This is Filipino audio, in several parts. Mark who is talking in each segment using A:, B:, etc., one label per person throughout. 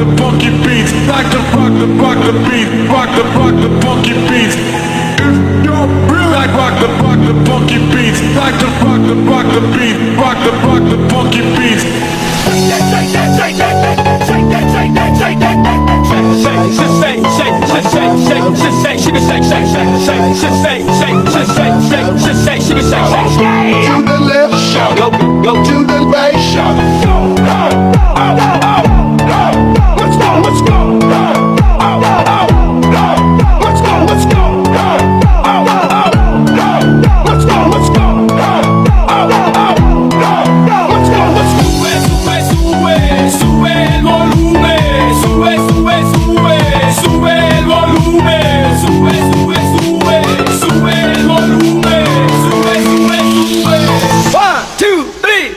A: the funky beats. Like to rock the beat. Rock the funky beats. If you're real, like rock the funky beats. Like to rock the beat. Rock the funky beats.
B: Shake that, shake that, shake that, shake that, shake that,
C: To the left, shout, go to the right, shout.
B: Let's go, let's go. Let's go, let's go. Let's go, let's go. Sube el volumen, sube el volumen, sube el volumen. 1, 2, 3,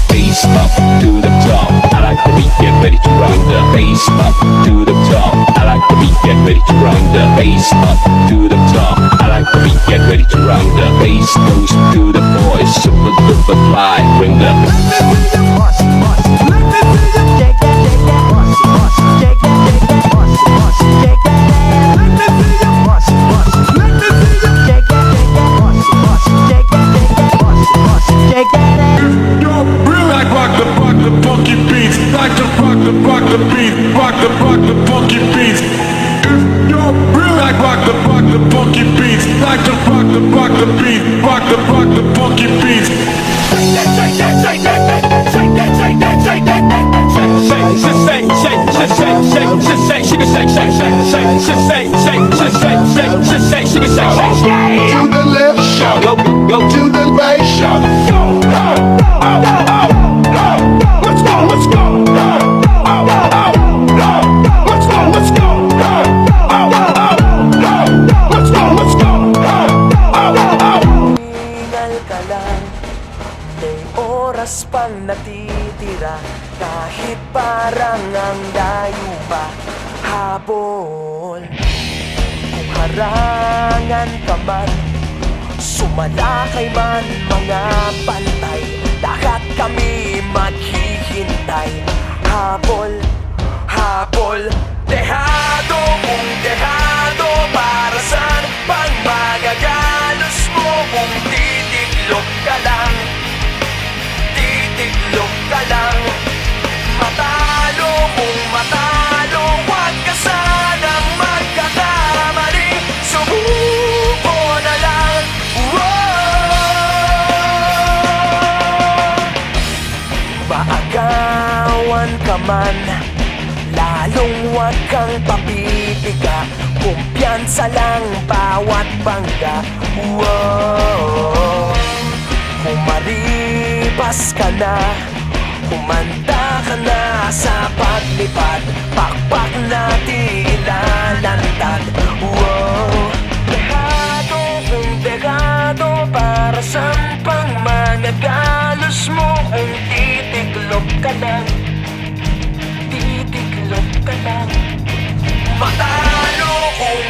D: Bass up to the top. I like the beat, get ready to rock the bass up to the top. I like the beat, get ready to rock the bass up to the top. I like the beat, get ready to rock the bass goes to the boys. Super duper fly, bring the
A: You're real, like rock the funky beats. Like to rock the beat. Rock the funky beats. If you're real, like rock the funky beats. Like to rock the beat. Rock the funky beats.
B: shake that, shake that, shake that, shake that, shake that,
C: To the left, shout, go to the right, shout.
B: Let's go, let's go. Let's go, let's go. Let's go, let's go.
E: Hingal ka lang, may oras pang natitira. Kahit parang ang layo pa, habol. Kung harangan ka man, sumalakay man mga bantay, lahat kami maghihintay. Habol, habol, dehado kung dehado. Para saan pang magagalos mo kung titiklop ka lang? Titiklop ka lang. Matalo kung matalo, huwag ka sanang magkakamali. Subuko na lang. Maagawan ka man, lalong huwag kang papipiga. Kumpiyansa lang bawat bangga. Kung maripas ka na, kumanda ka na sa paglipad, pakpak natin ilalantad. Dehado kung dehado, para saan pang managalos mo kung titiklop ka lang? Titiklop ka lang. Matalo kung